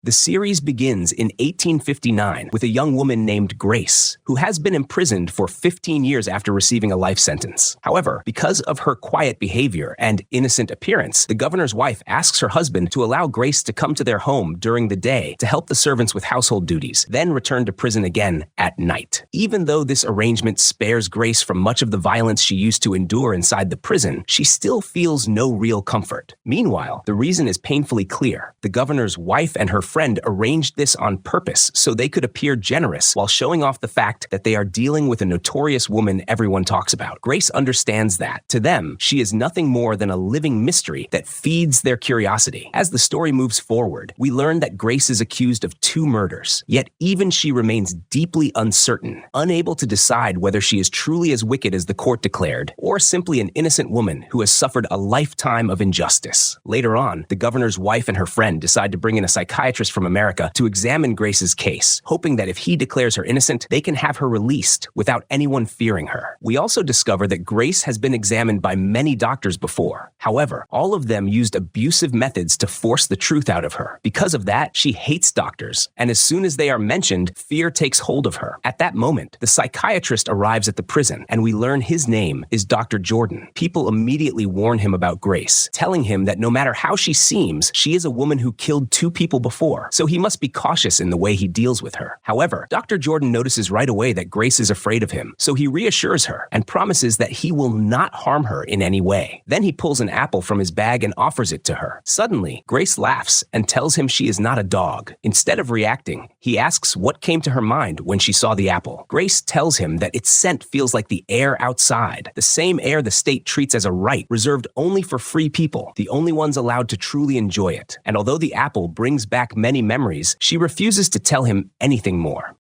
The series begins in 1859 with a young woman named Grace, who has been imprisoned for 15 years after receiving a life sentence. However, because of her quiet behavior and innocent appearance, the governor's wife asks her husband to allow Grace to come to their home during the day to help the servants with household duties, then return to prison again at night. Even though this arrangement spares Grace from much of the violence she used to endure inside the prison, she still feels no real comfort. Meanwhile, the reason is painfully clear. The governor's wife and her friend arranged this on purpose so they could appear generous while showing off the fact that they are dealing with a notorious woman everyone talks about. Grace understands that. To them, she is nothing more than a living mystery that feeds their curiosity. As the story moves forward, we learn that Grace is accused of 2 murders, yet even she remains deeply uncertain, unable to decide whether she is truly as wicked as the court declared, or simply an innocent woman who has suffered a lifetime of injustice. Later on, the governor's wife and her friend decide to bring in a psychiatrist from America to examine Grace's case, hoping that if he declares her innocent, they can have her released without anyone fearing her. We also discover that Grace has been examined by many doctors before. However, all of them used abusive methods to force the truth out of her. Because of that, she hates doctors, and as soon as they are mentioned, fear takes hold of her. At that moment, the psychiatrist arrives at the prison, and we learn his name is Dr. Jordan. People immediately warn him about Grace, telling him that no matter how she seems, she is a woman who killed 2 people before, so he must be cautious in the way he deals with her. However, Dr. Jordan notices right away that Grace is afraid of him, so he reassures her and promises that he will not harm her in any way. Then he pulls an apple from his bag and offers it to her. Suddenly, Grace laughs and tells him she is not a dog. Instead of reacting, he asks what came to her mind when she saw the apple. Grace tells him that its scent feels like the air outside, the same air the state treats as a right reserved only for free people, the only ones allowed to truly enjoy it. And although the apple brings back many memories, she refuses to tell him anything more.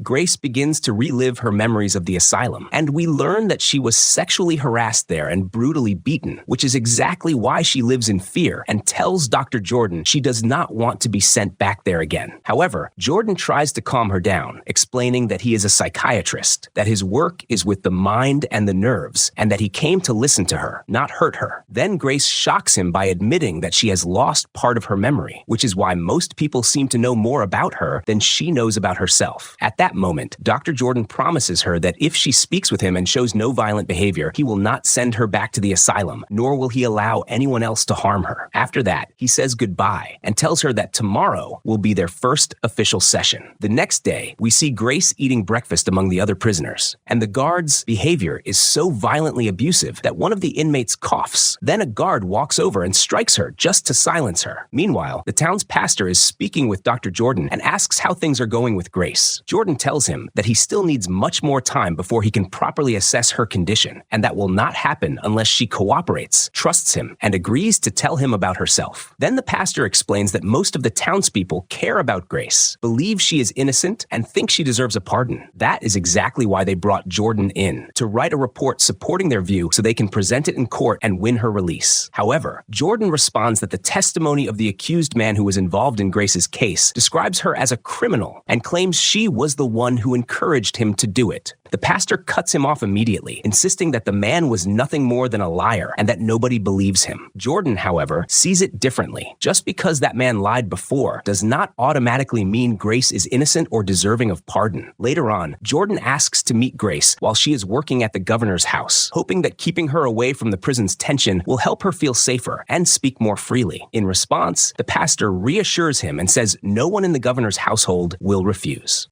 Grace begins to relive her memories of the asylum, and we learn that she was sexually harassed there and brutally beaten, which is exactly why she lives in fear and tells Dr. Jordan she does not want to be sent back there again. However, Jordan tries to calm her down, explaining that he is a psychiatrist, that his work is with the mind and the nerves, and that he came to listen to her, not hurt her. Then Grace shocks him by admitting that she has lost part of her memory, which is why most people seem to know more about her than she knows about herself. At that moment, Dr. Jordan promises her that if she speaks with him and shows no violent behavior, he will not send her back to the asylum, nor will he allow anyone else to harm her. After that, he says goodbye and tells her that tomorrow will be their first official session. The next day, we see Grace eating breakfast among the other prisoners, and the guard's behavior is so violently abusive that one of the inmates coughs. Then a guard walks over and strikes her just to silence her. Meanwhile, the town's pastor is speaking with Dr. Jordan and asks how things are going with Grace. Jordan tells him that he still needs much more time before he can properly assess her condition, and that will not happen unless she cooperates, trusts him, and agrees to tell him about herself. Then the pastor explains that most of the townspeople care about Grace, believe she is innocent, and think she deserves a pardon. That is exactly why they brought Jordan in, to write a report supporting their view so they can present it in court and win her release. However, Jordan responds that the testimony of the accused man who was involved in Grace's case describes her as a criminal and claims she was the one who encouraged him to do it. The pastor cuts him off immediately, insisting that the man was nothing more than a liar and that nobody believes him. Jordan, however, sees it differently. Just because that man lied before does not automatically mean Grace is innocent or deserving of pardon. Later on, Jordan asks to meet Grace while she is working at the governor's house, hoping that keeping her away from the prison's tension will help her feel safer and speak more freely. In response, the pastor reassures him and says no one in the governor's household will refuse.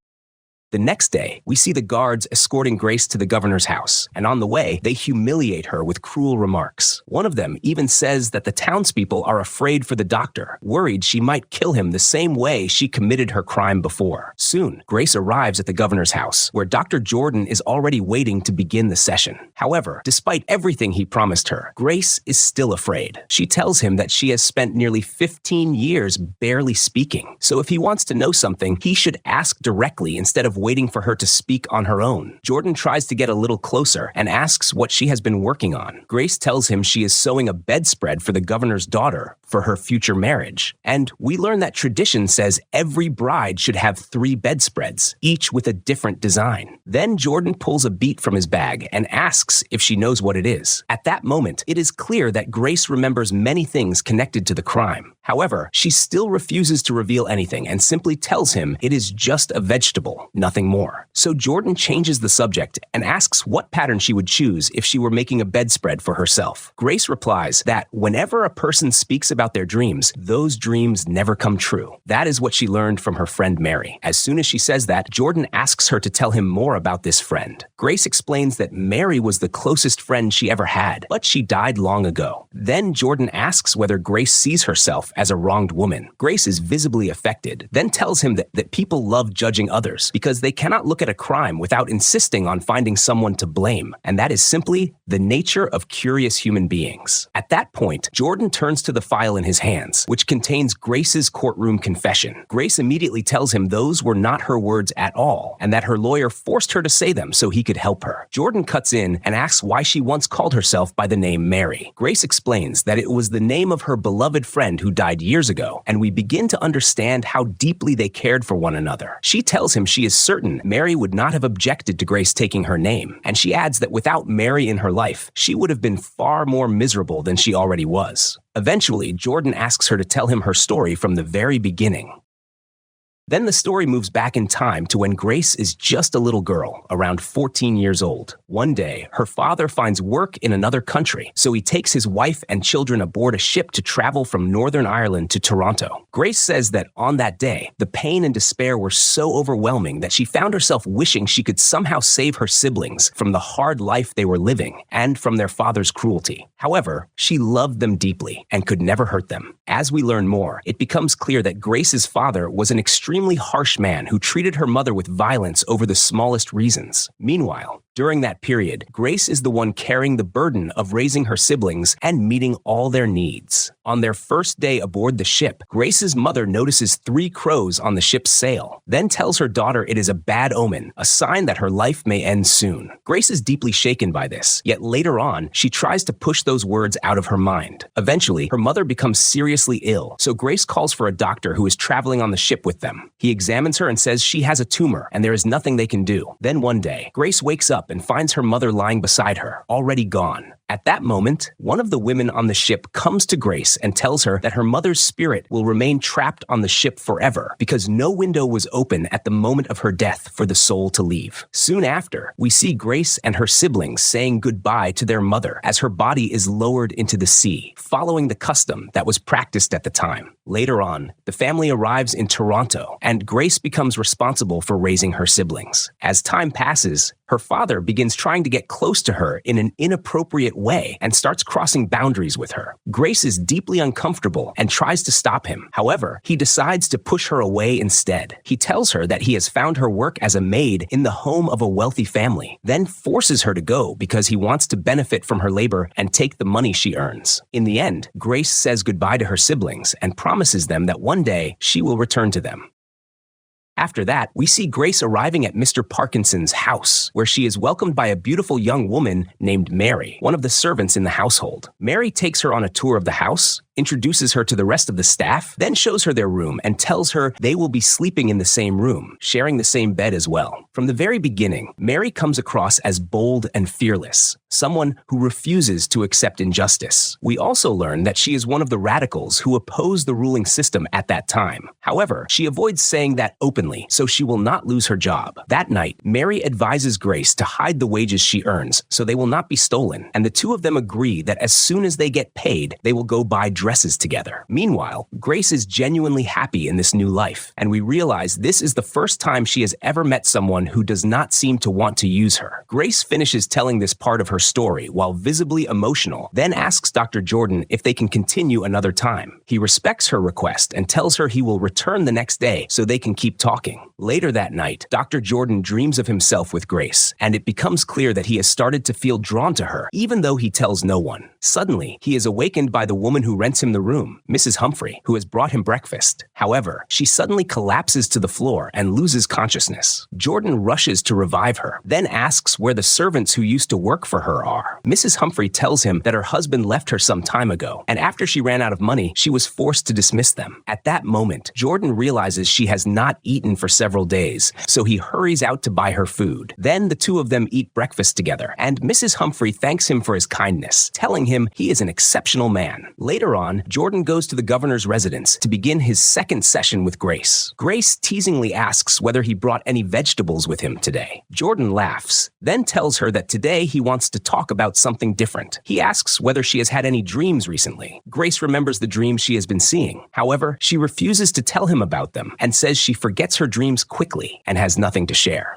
The next day, we see the guards escorting Grace to the governor's house, and on the way, they humiliate her with cruel remarks. One of them even says that the townspeople are afraid for the doctor, worried she might kill him the same way she committed her crime before. Soon, Grace arrives at the governor's house, where Dr. Jordan is already waiting to begin the session. However, despite everything he promised her, Grace is still afraid. She tells him that she has spent nearly 15 years barely speaking, so if he wants to know something, he should ask directly instead of waiting for her to speak on her own. Jordan tries to get a little closer and asks what she has been working on. Grace tells him she is sewing a bedspread for the governor's daughter for her future marriage. And we learn that tradition says every bride should have 3 bedspreads, each with a different design. Then Jordan pulls a beat from his bag and asks if she knows what it is. At that moment, it is clear that Grace remembers many things connected to the crime. However, she still refuses to reveal anything and simply tells him it is just a vegetable, nothing more. So Jordan changes the subject and asks what pattern she would choose if she were making a bedspread for herself. Grace replies that whenever a person speaks about their dreams, those dreams never come true. That is what she learned from her friend Mary. As soon as she says that, Jordan asks her to tell him more about this friend. Grace explains that Mary was the closest friend she ever had, but she died long ago. Then Jordan asks whether Grace sees herself as a wronged woman. Grace is visibly affected, then tells him that people love judging others because they cannot look at a crime without insisting on finding someone to blame, and that is simply the nature of curious human beings. At that point, Jordan turns to the file in his hands, which contains Grace's courtroom confession. Grace immediately tells him those were not her words at all, and that her lawyer forced her to say them so he could help her. Jordan cuts in and asks why she once called herself by the name Mary. Grace explains that it was the name of her beloved friend who died years ago, and we begin to understand how deeply they cared for one another. She tells him she is certain Mary would not have objected to Grace taking her name, and she adds that without Mary in her life, she would have been far more miserable than she already was. Eventually, Jordan asks her to tell him her story from the very beginning. Then the story moves back in time to when Grace is just a little girl, around 14 years old. One day, her father finds work in another country, so he takes his wife and children aboard a ship to travel from Northern Ireland to Toronto. Grace says that on that day, the pain and despair were so overwhelming that she found herself wishing she could somehow save her siblings from the hard life they were living and from their father's cruelty. However, she loved them deeply and could never hurt them. As we learn more, it becomes clear that Grace's father was an extremely harsh man who treated her mother with violence over the smallest reasons. Meanwhile, during that period, Grace is the one carrying the burden of raising her siblings and meeting all their needs. On their first day aboard the ship, Grace's mother notices 3 crows on the ship's sail, then tells her daughter it is a bad omen, a sign that her life may end soon. Grace is deeply shaken by this, yet later on, she tries to push those words out of her mind. Eventually, her mother becomes seriously ill, so Grace calls for a doctor who is traveling on the ship with them. He examines her and says she has a tumor and there is nothing they can do. Then one day, Grace wakes up and finds her mother lying beside her, already gone. At that moment, one of the women on the ship comes to Grace and tells her that her mother's spirit will remain trapped on the ship forever because no window was open at the moment of her death for the soul to leave. Soon after, we see Grace and her siblings saying goodbye to their mother as her body is lowered into the sea, following the custom that was practiced at the time. Later on, the family arrives in Toronto, and Grace becomes responsible for raising her siblings. As time passes, her father begins trying to get close to her in an inappropriate way and starts crossing boundaries with her. Grace is deeply uncomfortable and tries to stop him. However, he decides to push her away instead. He tells her that he has found her work as a maid in the home of a wealthy family, then forces her to go because he wants to benefit from her labor and take the money she earns. In the end, Grace says goodbye to her siblings and promises them that one day she will return to them. After that, we see Grace arriving at Mr. Parkinson's house, where she is welcomed by a beautiful young woman named Mary, one of the servants in the household. Mary takes her on a tour of the house, introduces her to the rest of the staff, then shows her their room and tells her they will be sleeping in the same room, sharing the same bed as well. From the very beginning, Mary comes across as bold and fearless, someone who refuses to accept injustice. We also learn that she is one of the radicals who oppose the ruling system at that time. However, she avoids saying that openly, so she will not lose her job. That night, Mary advises Grace to hide the wages she earns so they will not be stolen, and the two of them agree that as soon as they get paid, they will go buy dresses together. Meanwhile, Grace is genuinely happy in this new life, and we realize this is the first time she has ever met someone who does not seem to want to use her. Grace finishes telling this part of her story while visibly emotional, then asks Dr. Jordan if they can continue another time. He respects her request and tells her he will return the next day so they can keep talking. Later that night, Dr. Jordan dreams of himself with Grace, and it becomes clear that he has started to feel drawn to her, even though he tells no one. Suddenly, he is awakened by the woman who rents points him the room, Mrs. Humphrey, who has brought him breakfast. However, she suddenly collapses to the floor and loses consciousness. Jordan rushes to revive her, then asks where the servants who used to work for her are. Mrs. Humphrey tells him that her husband left her some time ago, and after she ran out of money, she was forced to dismiss them. At that moment, Jordan realizes she has not eaten for several days, so he hurries out to buy her food. Then the two of them eat breakfast together, and Mrs. Humphrey thanks him for his kindness, telling him he is an exceptional man. Later on, Jordan goes to the governor's residence to begin his second session with Grace. Grace teasingly asks whether he brought any vegetables with him today. Jordan laughs, then tells her that today he wants to talk about something different. He asks whether she has had any dreams recently. Grace remembers the dreams she has been seeing. However, she refuses to tell him about them and says she forgets her dreams quickly and has nothing to share.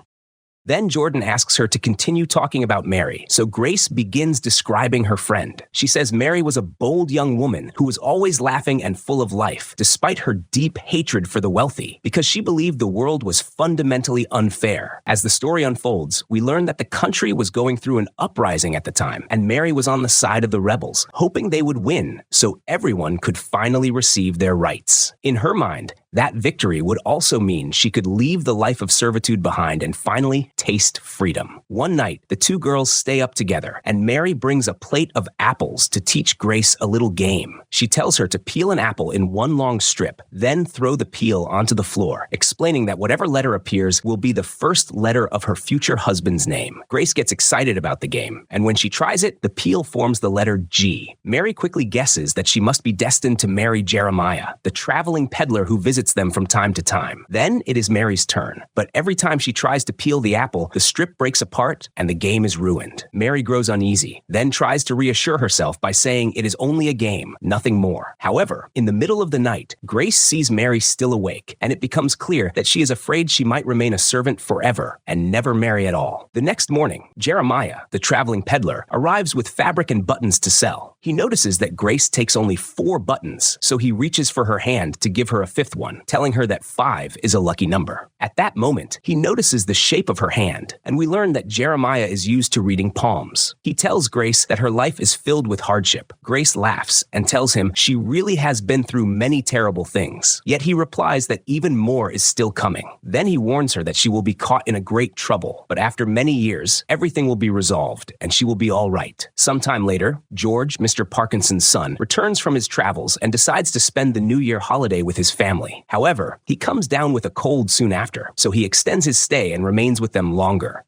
Then Jordan asks her to continue talking about Mary, so Grace begins describing her friend. She says Mary was a bold young woman who was always laughing and full of life, despite her deep hatred for the wealthy, because she believed the world was fundamentally unfair. As the story unfolds, we learn that the country was going through an uprising at the time, and Mary was on the side of the rebels, hoping they would win, so everyone could finally receive their rights. In her mind, that victory would also mean she could leave the life of servitude behind and finally taste freedom. One night, the two girls stay up together, and Mary brings a plate of apples to teach Grace a little game. She tells her to peel an apple in one long strip, then throw the peel onto the floor, explaining that whatever letter appears will be the first letter of her future husband's name. Grace gets excited about the game, and when she tries it, the peel forms the letter G. Mary quickly guesses that she must be destined to marry Jeremiah, the traveling peddler who visits them from time to time. Then it is Mary's turn, but every time she tries to peel the apple, the strip breaks apart and the game is ruined. Mary grows uneasy, then tries to reassure herself by saying it is only a game, nothing more. However, in the middle of the night, Grace sees Mary still awake, and it becomes clear that she is afraid she might remain a servant forever and never marry at all. The next morning, Jeremiah, the traveling peddler, arrives with fabric and buttons to sell. He notices that Grace takes only 4 buttons, so he reaches for her hand to give her a 5th one, telling her that 5 is a lucky number. At that moment, he notices the shape of her hand, and we learn that Jeremiah is used to reading palms. He tells Grace that her life is filled with hardship. Grace laughs and tells him she really has been through many terrible things, yet he replies that even more is still coming. Then he warns her that she will be caught in a great trouble, but after many years, everything will be resolved, and she will be all right. Sometime later, George, Mr. Parkinson's son, returns from his travels and decides to spend the New Year holiday with his family. However, he comes down with a cold soon after, so he extends his stay and remains with them longer.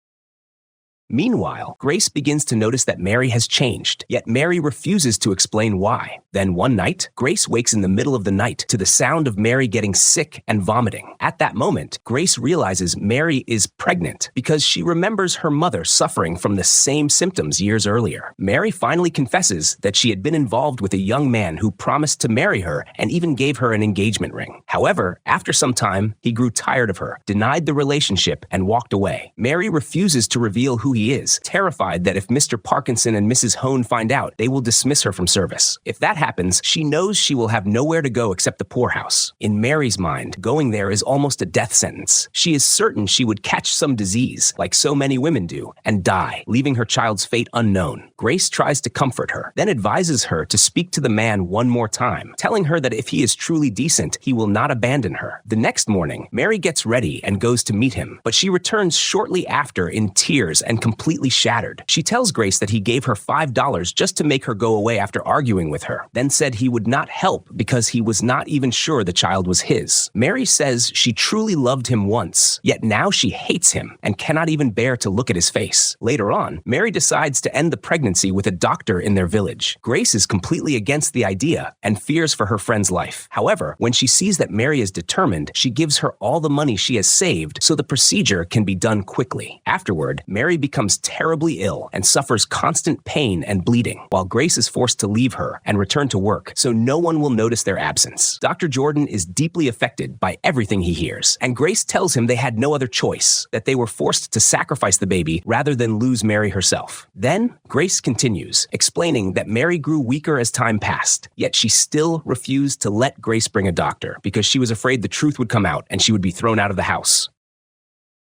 Meanwhile, Grace begins to notice that Mary has changed, yet Mary refuses to explain why. Then one night, Grace wakes in the middle of the night to the sound of Mary getting sick and vomiting. At that moment, Grace realizes Mary is pregnant because she remembers her mother suffering from the same symptoms years earlier. Mary finally confesses that she had been involved with a young man who promised to marry her and even gave her an engagement ring. However, after some time, he grew tired of her, denied the relationship, and walked away. Mary refuses to reveal who he is, terrified that if Mr. Parkinson and Mrs. Hone find out, they will dismiss her from service. If that happens, she knows she will have nowhere to go except the poorhouse. In Mary's mind, going there is almost a death sentence. She is certain she would catch some disease, like so many women do, and die, leaving her child's fate unknown. Grace tries to comfort her, then advises her to speak to the man one more time, telling her that if he is truly decent, he will not abandon her. The next morning, Mary gets ready and goes to meet him, but she returns shortly after in tears and completely shattered. She tells Grace that he gave her $5 just to make her go away after arguing with her, then said he would not help because he was not even sure the child was his. Mary says she truly loved him once, yet now she hates him and cannot even bear to look at his face. Later on, Mary decides to end the pregnancy with a doctor in their village. Grace is completely against the idea and fears for her friend's life. However, when she sees that Mary is determined, she gives her all the money she has saved so the procedure can be done quickly. Afterward, Mary becomes terribly ill and suffers constant pain and bleeding, while Grace is forced to leave her and return to work so no one will notice their absence. Dr. Jordan is deeply affected by everything he hears, and Grace tells him they had no other choice, that they were forced to sacrifice the baby rather than lose Mary herself. Then, Grace continues, explaining that Mary grew weaker as time passed, yet she still refused to let Grace bring a doctor because she was afraid the truth would come out and she would be thrown out of the house.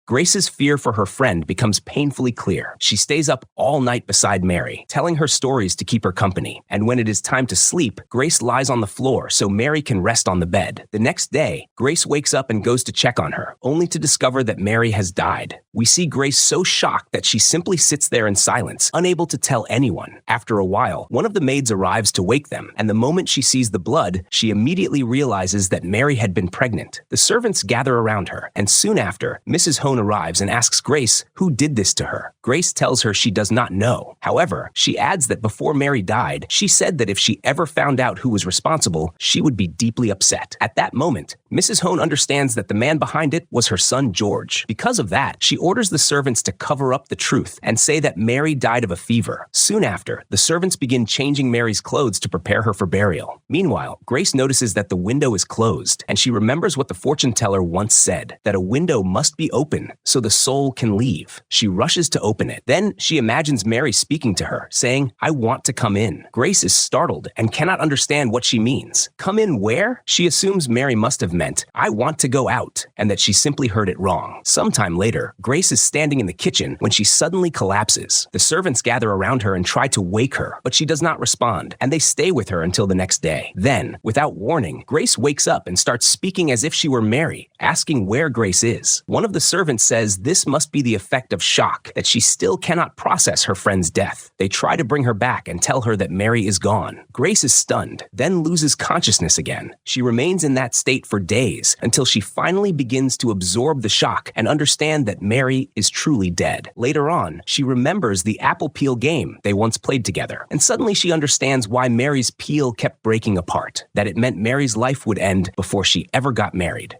Grace's fear for her friend becomes painfully clear. She stays up all night beside Mary, telling her stories to keep her company. And when it is time to sleep, Grace lies on the floor so Mary can rest on the bed. The next day, Grace wakes up and goes to check on her, only to discover that Mary has died. We see Grace so shocked that she simply sits there in silence, unable to tell anyone. After a while, one of the maids arrives to wake them, and the moment she sees the blood, she immediately realizes that Mary had been pregnant. The servants gather around her, and soon after, Mrs. Hone arrives and asks Grace who did this to her. Grace tells her she does not know. However, she adds that before Mary died, she said that if she ever found out who was responsible, she would be deeply upset. At that moment, Mrs. Hone understands that the man behind it was her son George. Because of that, she orders the servants to cover up the truth and say that Mary died of a fever. Soon after, the servants begin changing Mary's clothes to prepare her for burial. Meanwhile, Grace notices that the window is closed, and she remembers what the fortune teller once said, that a window must be open so the soul can leave. She rushes to open it. Then she imagines Mary speaking to her, saying, "I want to come in." Grace is startled and cannot understand what she means. Come in where? She assumes Mary must have meant, "I want to go out," and that she simply heard it wrong. Sometime later, Grace is standing in the kitchen when she suddenly collapses. The servants gather around her and try to wake her, but she does not respond, and they stay with her until the next day. Then, without warning, Grace wakes up and starts speaking as if she were Mary, asking where Grace is. One of the servants says this must be the effect of shock, that she still cannot process her friend's death. They try to bring her back and tell her that Mary is gone. Grace is stunned, then loses consciousness again. She remains in that state for days until she finally begins to absorb the shock and understand that Mary is truly dead. Later on, she remembers the apple peel game they once played together, and suddenly she understands why Mary's peel kept breaking apart, that it meant Mary's life would end before she ever got married.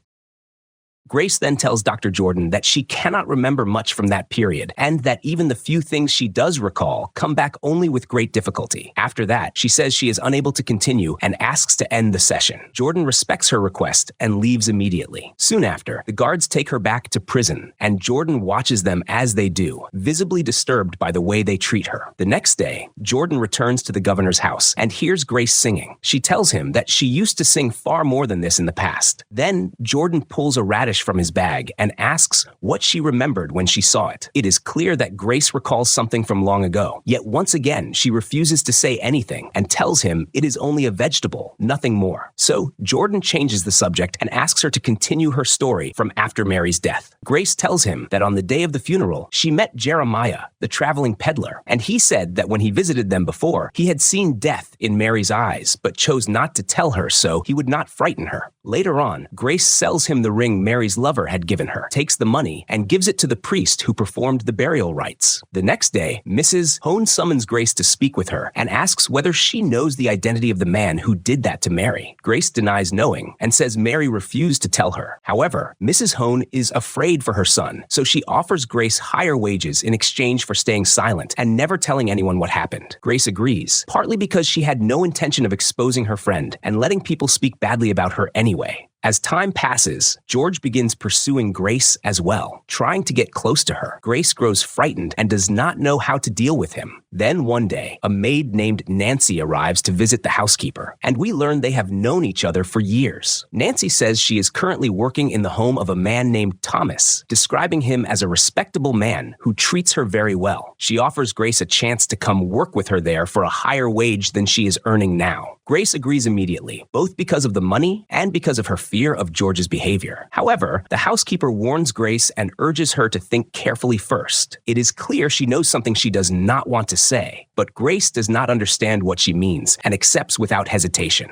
Grace then tells Dr. Jordan that she cannot remember much from that period, and that even the few things she does recall come back only with great difficulty. After that, she says she is unable to continue and asks to end the session. Jordan respects her request and leaves immediately. Soon after, the guards take her back to prison, and Jordan watches them as they do, visibly disturbed by the way they treat her. The next day, Jordan returns to the governor's house and hears Grace singing. She tells him that she used to sing far more than this in the past. Then, Jordan pulls a radish from his bag and asks what she remembered when she saw it. It is clear that Grace recalls something from long ago, yet once again she refuses to say anything and tells him it is only a vegetable, nothing more. So Jordan changes the subject and asks her to continue her story from after Mary's death. Grace tells him that on the day of the funeral, she met Jeremiah, the traveling peddler, and he said that when he visited them before, he had seen death in Mary's eyes, but chose not to tell her so he would not frighten her. Later on, Grace sells him the ring Mary's lover had given her, takes the money, and gives it to the priest who performed the burial rites. The next day, Mrs. Hone summons Grace to speak with her and asks whether she knows the identity of the man who did that to Mary. Grace denies knowing and says Mary refused to tell her. However, Mrs. Hone is afraid for her son, so she offers Grace higher wages in exchange for staying silent and never telling anyone what happened. Grace agrees, partly because she had no intention of exposing her friend and letting people speak badly about her anyway. As time passes, George begins pursuing Grace as well, trying to get close to her. Grace grows frightened and does not know how to deal with him. Then one day, a maid named Nancy arrives to visit the housekeeper, and we learn they have known each other for years. Nancy says she is currently working in the home of a man named Thomas, describing him as a respectable man who treats her very well. She offers Grace a chance to come work with her there for a higher wage than she is earning now. Grace agrees immediately, both because of the money and because of her fear of George's behavior. However, the housekeeper warns Grace and urges her to think carefully first. It is clear she knows something she does not want to say, but Grace does not understand what she means and accepts without hesitation.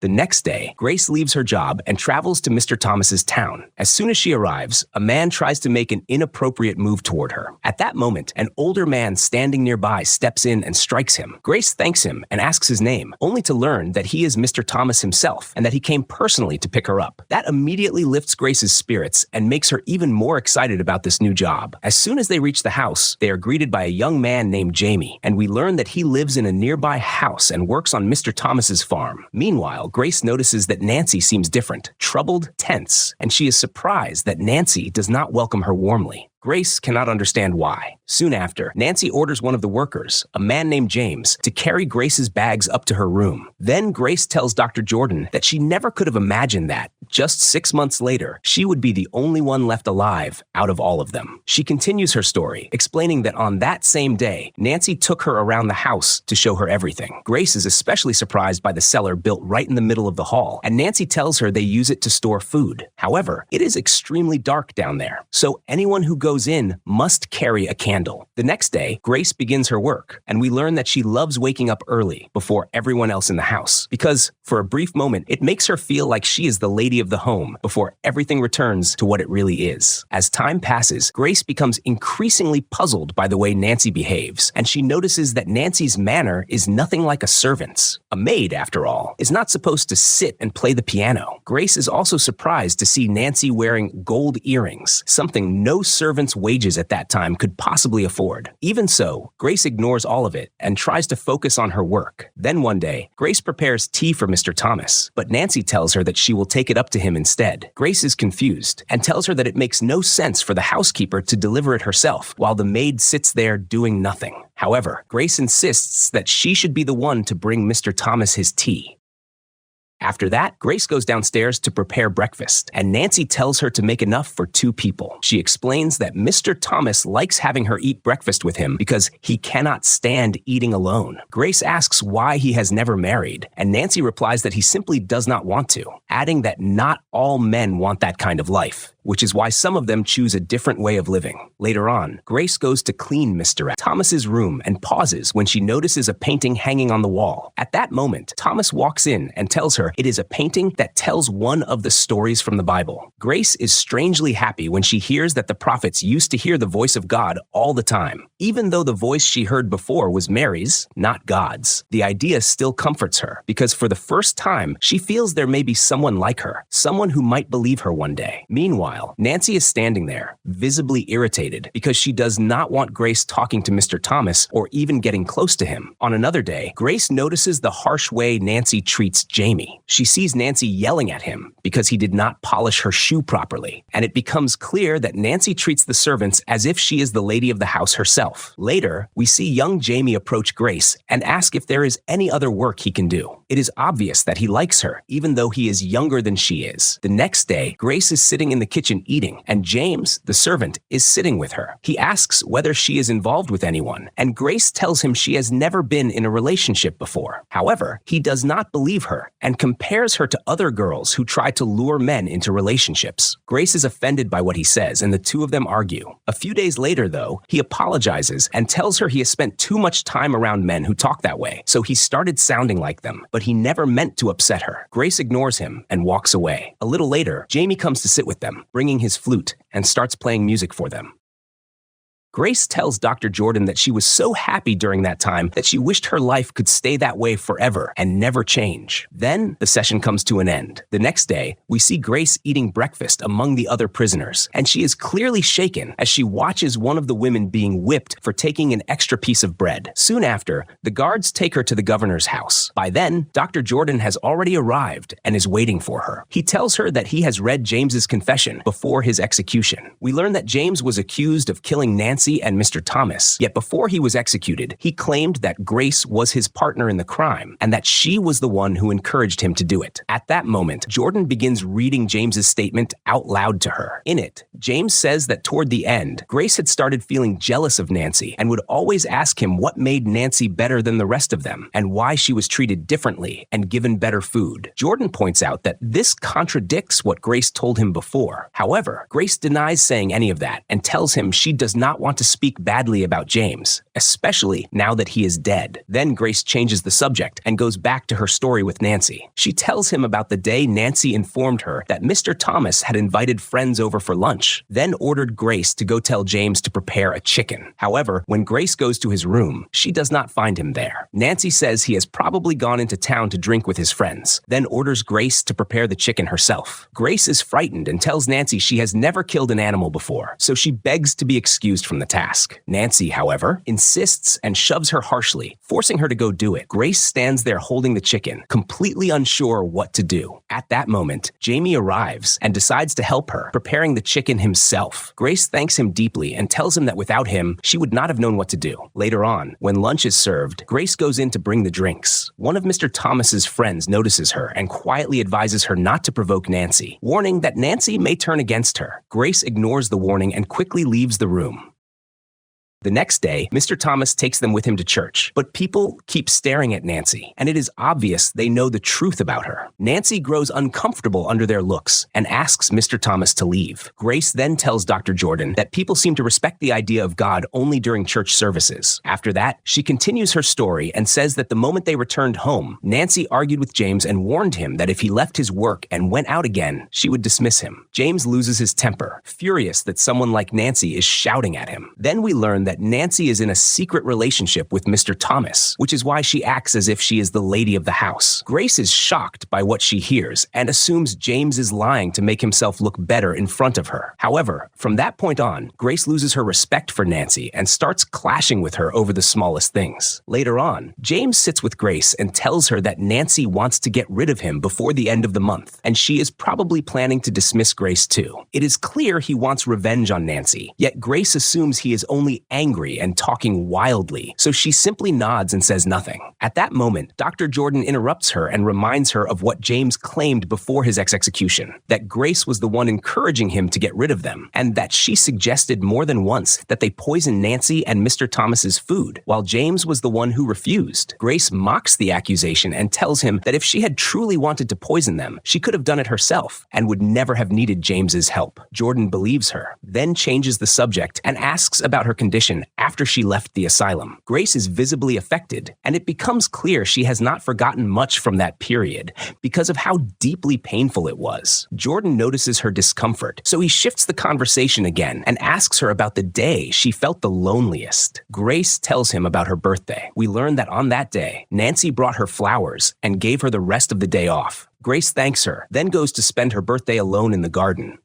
The next day, Grace leaves her job and travels to Mr. Thomas's town. As soon as she arrives, a man tries to make an inappropriate move toward her. At that moment, an older man standing nearby steps in and strikes him. Grace thanks him and asks his name, only to learn that he is Mr. Thomas himself and that he came personally to pick her up. That immediately lifts Grace's spirits and makes her even more excited about this new job. As soon as they reach the house, they are greeted by a young man named Jamie, and we learn that he lives in a nearby house and works on Mr. Thomas's farm. Meanwhile, Grace notices that Nancy seems different, troubled, tense, and she is surprised that Nancy does not welcome her warmly. Grace cannot understand why. Soon after, Nancy orders one of the workers, a man named James, to carry Grace's bags up to her room. Then Grace tells Dr. Jordan that she never could have imagined that, just 6 months later, she would be the only one left alive out of all of them. She continues her story, explaining that on that same day, Nancy took her around the house to show her everything. Grace is especially surprised by the cellar built right in the middle of the hall, and Nancy tells her they use it to store food. However, it is extremely dark down there, so anyone who goes in must carry a candle. The next day, Grace begins her work, and we learn that she loves waking up early before everyone else in the house, because for a brief moment, it makes her feel like she is the lady of the home before everything returns to what it really is. As time passes, Grace becomes increasingly puzzled by the way Nancy behaves, and she notices that Nancy's manner is nothing like a servant's. A maid, after all, is not supposed to sit and play the piano. Grace is also surprised to see Nancy wearing gold earrings, something no servant's wages at that time could possibly afford. Even so, Grace ignores all of it and tries to focus on her work. Then one day, Grace prepares tea for Mr. Thomas, but Nancy tells her that she will take it up to him instead. Grace is confused and tells her that it makes no sense for the housekeeper to deliver it herself while the maid sits there doing nothing. However, Grace insists that she should be the one to bring Mr. Thomas his tea. After that, Grace goes downstairs to prepare breakfast, and Nancy tells her to make enough for 2 people. She explains that Mr. Thomas likes having her eat breakfast with him because he cannot stand eating alone. Grace asks why he has never married, and Nancy replies that he simply does not want to, adding that not all men want that kind of life, which is why some of them choose a different way of living. Later on, Grace goes to clean Mr. Thomas's room and pauses when she notices a painting hanging on the wall. At that moment, Thomas walks in and tells her it is a painting that tells one of the stories from the Bible. Grace is strangely happy when she hears that the prophets used to hear the voice of God all the time. Even though the voice she heard before was Mary's, not God's, the idea still comforts her because for the first time, she feels there may be someone like her, someone who might believe her one day. Meanwhile, Nancy is standing there, visibly irritated because she does not want Grace talking to Mr. Thomas or even getting close to him. On another day, Grace notices the harsh way Nancy treats Jamie. She sees Nancy yelling at him because he did not polish her shoe properly, and it becomes clear that Nancy treats the servants as if she is the lady of the house herself. Later, we see young Jamie approach Grace and ask if there is any other work he can do. It is obvious that he likes her, even though he is younger than she is. The next day, Grace is sitting in the kitchen eating, and James, the servant, is sitting with her. He asks whether she is involved with anyone, and Grace tells him she has never been in a relationship before. However, he does not believe her and compares her to other girls who try to lure men into relationships. Grace is offended by what he says, and the two of them argue. A few days later, though, he apologizes and tells her he has spent too much time around men who talk that way, so he started sounding like them, but he never meant to upset her. Grace ignores him and walks away. A little later, Jamie comes to sit with them, bringing his flute, and starts playing music for them. Grace tells Dr. Jordan that she was so happy during that time that she wished her life could stay that way forever and never change. Then the session comes to an end. The next day, we see Grace eating breakfast among the other prisoners, and she is clearly shaken as she watches one of the women being whipped for taking an extra piece of bread. Soon after, the guards take her to the governor's house. By then, Dr. Jordan has already arrived and is waiting for her. He tells her that he has read James's confession before his execution. We learn that James was accused of killing Nancy and Mr. Thomas, yet before he was executed, he claimed that Grace was his partner in the crime and that she was the one who encouraged him to do it. At that moment, Jordan begins reading James's statement out loud to her. In it, James says that toward the end, Grace had started feeling jealous of Nancy and would always ask him what made Nancy better than the rest of them and why she was treated differently and given better food. Jordan points out that this contradicts what Grace told him before. However, Grace denies saying any of that and tells him she does not want to speak badly about James, especially now that he is dead. Then Grace changes the subject and goes back to her story with Nancy. She tells him about the day Nancy informed her that Mr. Thomas had invited friends over for lunch, then ordered Grace to go tell James to prepare a chicken. However, when Grace goes to his room, she does not find him there. Nancy says he has probably gone into town to drink with his friends, then orders Grace to prepare the chicken herself. Grace is frightened and tells Nancy she has never killed an animal before, so she begs to be excused from the the task. Nancy, however, insists and shoves her harshly, forcing her to go do it. Grace stands there holding the chicken, completely unsure what to do. At that moment, Jamie arrives and decides to help her, preparing the chicken himself. Grace thanks him deeply and tells him that without him, she would not have known what to do. Later on, when lunch is served, Grace goes in to bring the drinks. One of Mr. Thomas's friends notices her and quietly advises her not to provoke Nancy, warning that Nancy may turn against her. Grace ignores the warning and quickly leaves the room. The next day, Mr. Thomas takes them with him to church, but people keep staring at Nancy, and it is obvious they know the truth about her. Nancy grows uncomfortable under their looks and asks Mr. Thomas to leave. Grace then tells Dr. Jordan that people seem to respect the idea of God only during church services. After that, she continues her story and says that the moment they returned home, Nancy argued with James and warned him that if he left his work and went out again, she would dismiss him. James loses his temper, furious that someone like Nancy is shouting at him. Then we learn that Nancy is in a secret relationship with Mr. Thomas, which is why she acts as if she is the lady of the house. Grace is shocked by what she hears and assumes James is lying to make himself look better in front of her. However, from that point on, Grace loses her respect for Nancy and starts clashing with her over the smallest things. Later on, James sits with Grace and tells her that Nancy wants to get rid of him before the end of the month, and she is probably planning to dismiss Grace too. It is clear he wants revenge on Nancy, yet Grace assumes he is only angry and talking wildly, so she simply nods and says nothing. At that moment, Dr. Jordan interrupts her and reminds her of what James claimed before his execution, that Grace was the one encouraging him to get rid of them, and that she suggested more than once that they poison Nancy and Mr. Thomas's food, while James was the one who refused. Grace mocks the accusation and tells him that if she had truly wanted to poison them, she could have done it herself and would never have needed James's help. Jordan believes her, then changes the subject and asks about her condition after she left the asylum. Grace is visibly affected, and it becomes clear she has not forgotten much from that period because of how deeply painful it was. Jordan notices her discomfort, so he shifts the conversation again and asks her about the day she felt the loneliest. Grace tells him about her birthday. We learn that on that day, Nancy brought her flowers and gave her the rest of the day off. Grace thanks her, then goes to spend her birthday alone in the garden.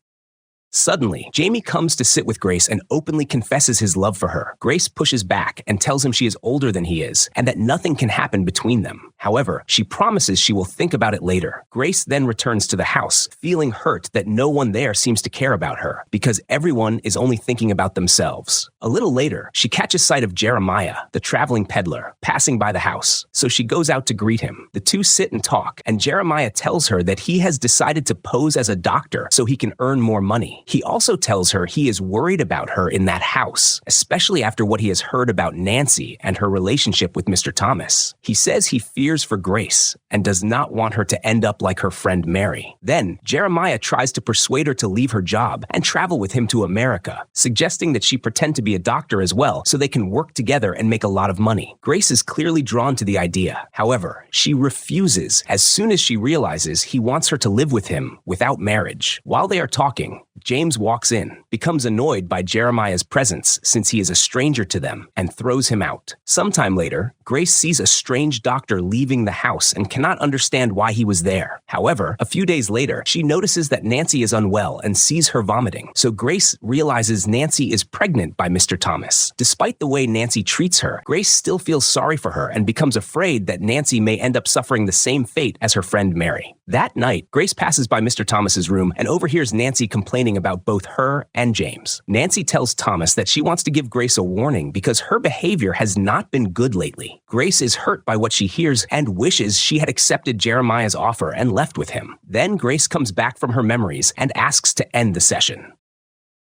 Suddenly, Jamie comes to sit with Grace and openly confesses his love for her. Grace pushes back and tells him she is older than he is and that nothing can happen between them. However, she promises she will think about it later. Grace then returns to the house, feeling hurt that no one there seems to care about her because everyone is only thinking about themselves. A little later, she catches sight of Jeremiah, the traveling peddler, passing by the house, so she goes out to greet him. The two sit and talk, and Jeremiah tells her that he has decided to pose as a doctor so he can earn more money. He also tells her he is worried about her in that house, especially after what he has heard about Nancy and her relationship with Mr. Thomas. He says he fears for Grace and does not want her to end up like her friend Mary. Then, Jeremiah tries to persuade her to leave her job and travel with him to America, suggesting that she pretend to be a doctor as well so they can work together and make a lot of money. Grace is clearly drawn to the idea. However, she refuses as soon as she realizes he wants her to live with him without marriage. While they are talking, James walks in, becomes annoyed by Jeremiah's presence since he is a stranger to them, and throws him out. Sometime later, Grace sees a strange doctor leaving the house and cannot understand why he was there. However, a few days later, she notices that Nancy is unwell and sees her vomiting, so Grace realizes Nancy is pregnant by Mr. Thomas. Despite the way Nancy treats her, Grace still feels sorry for her and becomes afraid that Nancy may end up suffering the same fate as her friend Mary. That night, Grace passes by Mr. Thomas's room and overhears Nancy complaining about both her and James. Nancy tells Thomas that she wants to give Grace a warning because her behavior has not been good lately. Grace is hurt by what she hears and wishes she had accepted Jeremiah's offer and left with him. Then Grace comes back from her memories and asks to end the session.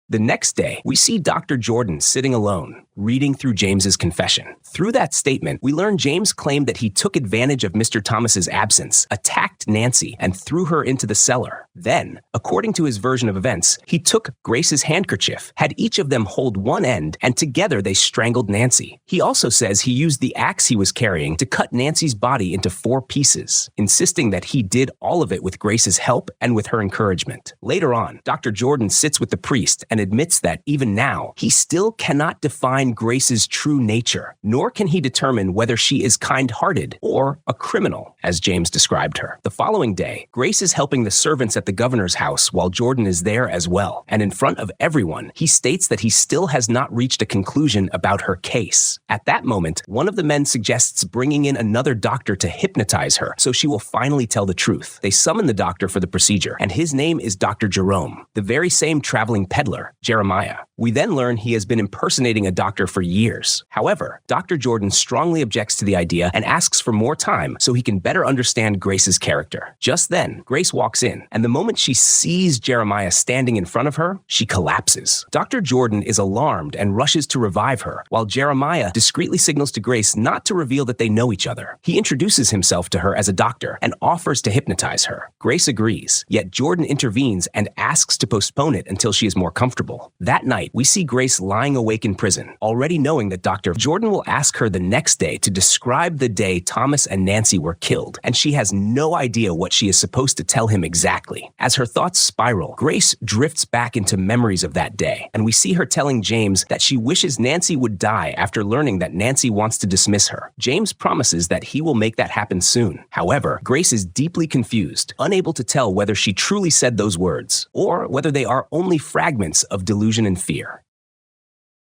The next day, we see Dr. Jordan sitting alone, reading through James's confession. Through that statement, we learn James claimed that he took advantage of Mr. Thomas's absence, attacked Nancy, and threw her into the cellar. Then, according to his version of events, he took Grace's handkerchief, had each of them hold one end, and together they strangled Nancy. He also says he used the axe he was carrying to cut Nancy's body into 4 pieces, insisting that he did all of it with Grace's help and with her encouragement. Later on, Dr. Jordan sits with the priest and admits that, even now, he still cannot define define Grace's true nature, nor can he determine whether she is kind-hearted or a criminal, as James described her. The following day, Grace is helping the servants at the governor's house while Jordan is there as well, and in front of everyone, he states that he still has not reached a conclusion about her case. At that moment, one of the men suggests bringing in another doctor to hypnotize her so she will finally tell the truth. They summon the doctor for the procedure, and his name is Dr. Jerome, the very same traveling peddler, Jeremiah. We then learn he has been impersonating a doctor for years. However, Dr. Jordan strongly objects to the idea and asks for more time so he can better understand Grace's character. Just then, Grace walks in, and the moment she sees Jeremiah standing in front of her, she collapses. Dr. Jordan is alarmed and rushes to revive her, while Jeremiah discreetly signals to Grace not to reveal that they know each other. He introduces himself to her as a doctor and offers to hypnotize her. Grace agrees, yet Jordan intervenes and asks to postpone it until she is more comfortable. That night, we see Grace lying awake in prison, already knowing that Dr. Jordan will ask her the next day to describe the day Thomas and Nancy were killed, and she has no idea what she is supposed to tell him exactly. As her thoughts spiral, Grace drifts back into memories of that day, and we see her telling James that she wishes Nancy would die after learning that Nancy wants to dismiss her. James promises that he will make that happen soon. However, Grace is deeply confused, unable to tell whether she truly said those words, or whether they are only fragments of delusion and fear.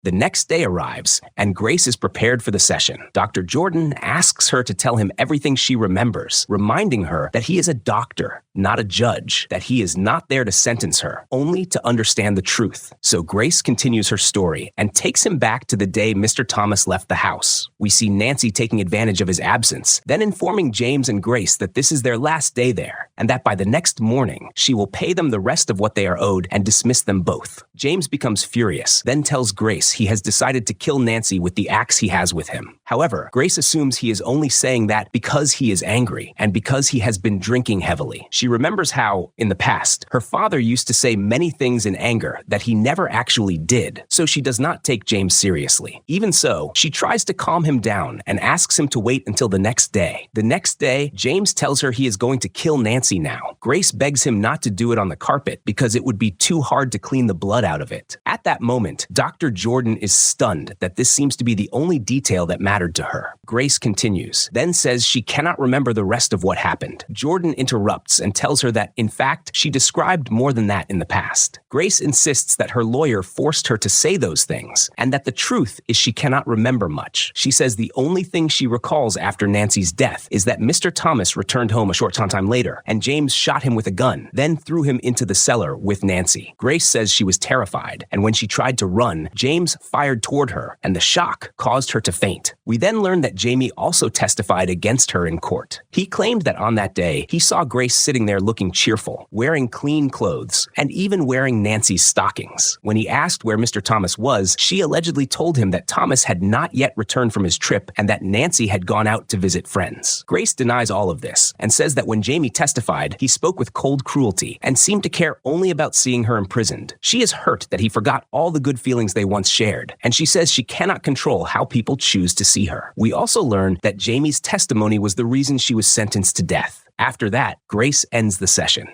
The next day arrives, and Grace is prepared for the session. Dr. Jordan asks her to tell him everything she remembers, reminding her that he is a doctor, not a judge, that he is not there to sentence her, only to understand the truth. So Grace continues her story and takes him back to the day Mr. Thomas left the house. We see Nancy taking advantage of his absence, then informing James and Grace that this is their last day there, and that by the next morning, she will pay them the rest of what they are owed and dismiss them both. James becomes furious, then tells Grace he has decided to kill Nancy with the axe he has with him. However, Grace assumes he is only saying that because he is angry and because he has been drinking heavily. She remembers how, in the past, her father used to say many things in anger that he never actually did, so she does not take James seriously. Even so, she tries to calm him down and asks him to wait until the next day. The next day, James tells her he is going to kill Nancy now. Grace begs him not to do it on the carpet because it would be too hard to clean the blood out of it. At that moment, Dr. Jordan is stunned that this seems to be the only detail that mattered to her. Grace continues, then says she cannot remember the rest of what happened. Jordan interrupts and tells her that, in fact, she described more than that in the past. Grace insists that her lawyer forced her to say those things, and that the truth is she cannot remember much. She says the only thing she recalls after Nancy's death is that Mr. Thomas returned home a short time later, and James shot him with a gun, then threw him into the cellar with Nancy. Grace says she was terrified, and when she tried to run, James fired toward her, and the shock caused her to faint. We then learn that Jamie also testified against her in court. He claimed that on that day, he saw Grace sitting there looking cheerful, wearing clean clothes, and even wearing Nancy's stockings. When he asked where Mr. Thomas was, she allegedly told him that Thomas had not yet returned from his trip and that Nancy had gone out to visit friends. Grace denies all of this and says that when Jamie testified, he spoke with cold cruelty and seemed to care only about seeing her imprisoned. She is hurt that he forgot all the good feelings they once shared, and she says she cannot control how people choose to see her. We also learn that Jamie's testimony was the reason she was sentenced to death. After that, Grace ends the session.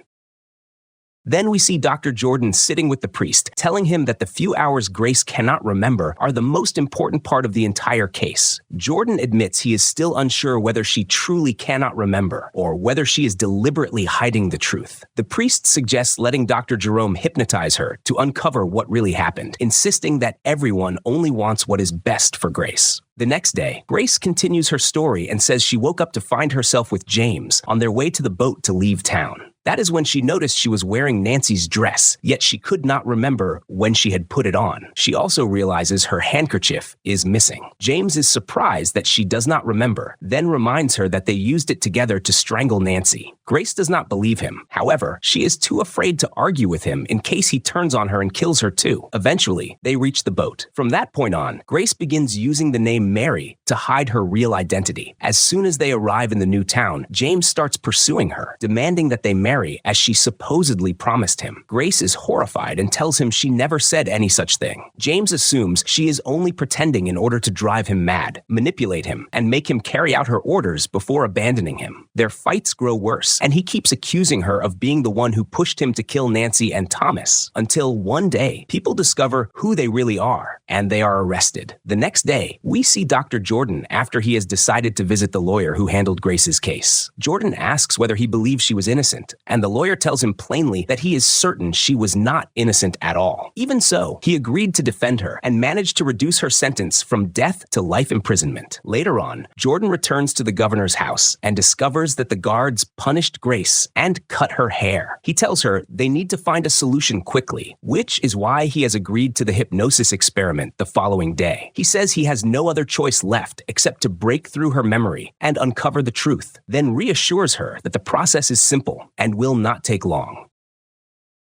Then we see Dr. Jordan sitting with the priest, telling him that the few hours Grace cannot remember are the most important part of the entire case. Jordan admits he is still unsure whether she truly cannot remember, or whether she is deliberately hiding the truth. The priest suggests letting Dr. Jerome hypnotize her to uncover what really happened, insisting that everyone only wants what is best for Grace. The next day, Grace continues her story and says she woke up to find herself with James on their way to the boat to leave town. That is when she noticed she was wearing Nancy's dress, yet she could not remember when she had put it on. She also realizes her handkerchief is missing. James is surprised that she does not remember, then reminds her that they used it together to strangle Nancy. Grace does not believe him. However, she is too afraid to argue with him in case he turns on her and kills her too. Eventually, they reach the boat. From that point on, Grace begins using the name Mary to hide her real identity. As soon as they arrive in the new town, James starts pursuing her, demanding that they marry marry as she supposedly promised him. Grace is horrified and tells him she never said any such thing. James assumes she is only pretending in order to drive him mad, manipulate him, and make him carry out her orders before abandoning him. Their fights grow worse, and he keeps accusing her of being the one who pushed him to kill Nancy and Thomas, until one day, people discover who they really are, and they are arrested. The next day, we see Dr. Jordan after he has decided to visit the lawyer who handled Grace's case. Jordan asks whether he believes she was innocent, and the lawyer tells him plainly that he is certain she was not innocent at all. Even so, he agreed to defend her and managed to reduce her sentence from death to life imprisonment. Later on, Jordan returns to the governor's house and discovers that the guards punished Grace and cut her hair. He tells her they need to find a solution quickly, which is why he has agreed to the hypnosis experiment the following day. He says he has no other choice left except to break through her memory and uncover the truth, then reassures her that the process is simple and will not take long.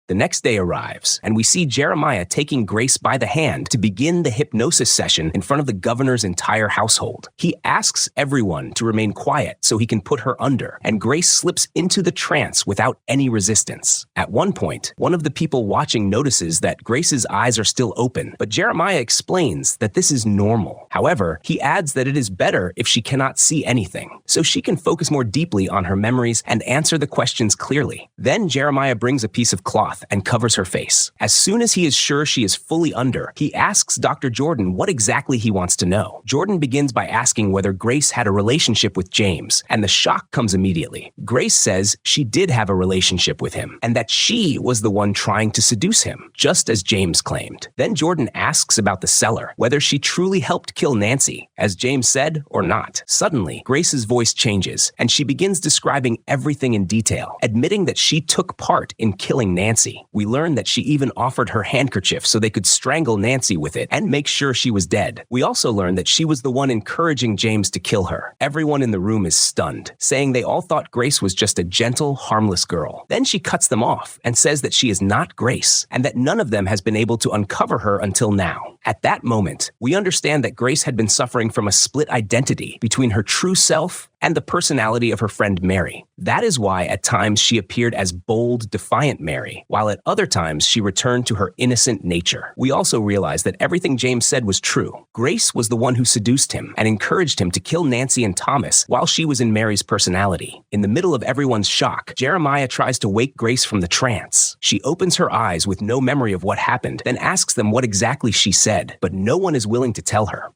The next day arrives, and we see Jeremiah taking Grace by the hand to begin the hypnosis session in front of the governor's entire household. He asks everyone to remain quiet so he can put her under, and Grace slips into the trance without any resistance. At one point, one of the people watching notices that Grace's eyes are still open, but Jeremiah explains that this is normal. However, he adds that it is better if she cannot see anything, so she can focus more deeply on her memories and answer the questions clearly. Then Jeremiah brings a piece of cloth and covers her face. As soon as he is sure she is fully under, he asks Dr. Jordan what exactly he wants to know. Jordan begins by asking whether Grace had a relationship with James, and the shock comes immediately. Grace says she did have a relationship with him, and that she was the one trying to seduce him, just as James claimed. Then Jordan asks about the cellar, whether she truly helped kill Nancy, as James said, or not. Suddenly, Grace's voice changes, and she begins describing everything in detail, admitting that she took part in killing Nancy. We learn that she even offered her handkerchief so they could strangle Nancy with it and make sure she was dead. We also learn that she was the one encouraging James to kill her. Everyone in the room is stunned, saying they all thought Grace was just a gentle, harmless girl. Then she cuts them off and says that she is not Grace and that none of them has been able to uncover her until now. At that moment, we understand that Grace had been suffering from a split identity between her true self and the personality of her friend Mary. That is why at times she appeared as bold, defiant Mary, while at other times she returned to her innocent nature. We also realize that everything James said was true. Grace was the one who seduced him and encouraged him to kill Nancy and Thomas while she was in Mary's personality. In the middle of everyone's shock, Jeremiah tries to wake Grace from the trance. She opens her eyes with no memory of what happened, then asks them what exactly she said, but no one is willing to tell her.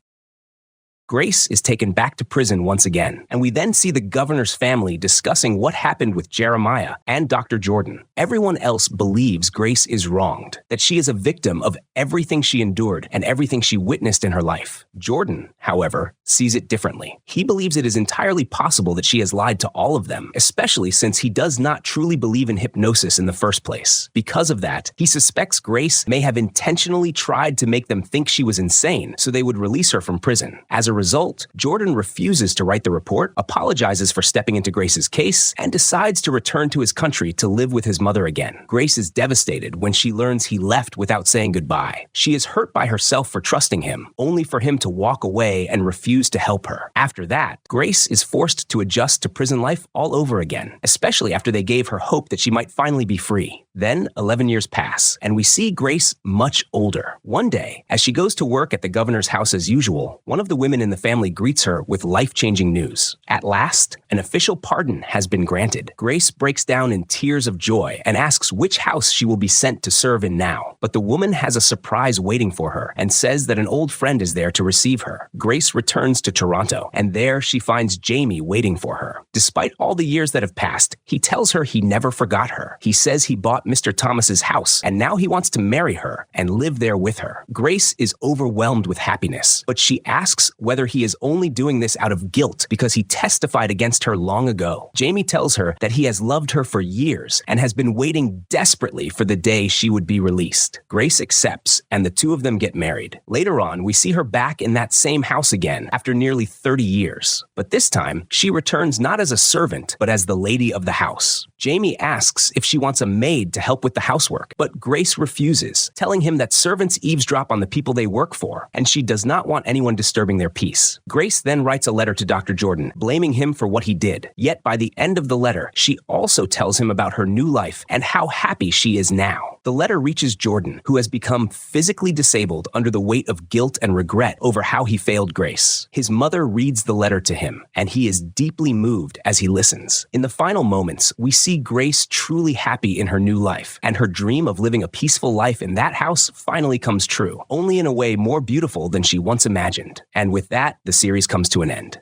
Grace is taken back to prison once again, and we then see the governor's family discussing what happened with Jeremiah and Dr. Jordan. Everyone else believes Grace is wronged, that she is a victim of everything she endured and everything she witnessed in her life. Jordan, however, sees it differently. He believes it is entirely possible that she has lied to all of them, especially since he does not truly believe in hypnosis in the first place. Because of that, he suspects Grace may have intentionally tried to make them think she was insane so they would release her from prison. As a result, Jordan refuses to write the report, apologizes for stepping into Grace's case, and decides to return to his country to live with his mother again. Grace is devastated when she learns he left without saying goodbye. She is hurt by herself for trusting him, only for him to walk away and refuse to help her. After that, Grace is forced to adjust to prison life all over again, especially after they gave her hope that she might finally be free. Then, 11 years pass, and we see Grace much older. One day, as she goes to work at the governor's house as usual, one of the women in the family greets her with life-changing news. At last, an official pardon has been granted. Grace breaks down in tears of joy and asks which house she will be sent to serve in now. But the woman has a surprise waiting for her and says that an old friend is there to receive her. Grace returns to Toronto, and there she finds Jamie waiting for her. Despite all the years that have passed, he tells her he never forgot her. He says he bought Mr. Thomas's house, and now he wants to marry her and live there with her. Grace is overwhelmed with happiness, but she asks whether he is only doing this out of guilt because he testified against her long ago. Jamie tells her that he has loved her for years and has been waiting desperately for the day she would be released. Grace accepts, and the two of them get married. Later on, we see her back in that same house again after nearly 30 years. But this time, she returns not as a servant, but as the lady of the house. Jamie asks if she wants a maid maid to help with the housework, but Grace refuses, telling him that servants eavesdrop on the people they work for, and she does not want anyone disturbing their peace. Grace then writes a letter to Dr. Jordan, blaming him for what he did. Yet by the end of the letter, she also tells him about her new life and how happy she is now. The letter reaches Jordan, who has become physically disabled under the weight of guilt and regret over how he failed Grace. His mother reads the letter to him, and he is deeply moved as he listens. In the final moments, we see Grace truly happy in her new life, and her dream of living a peaceful life in that house finally comes true, only in a way more beautiful than she once imagined. And with that, the series comes to an end.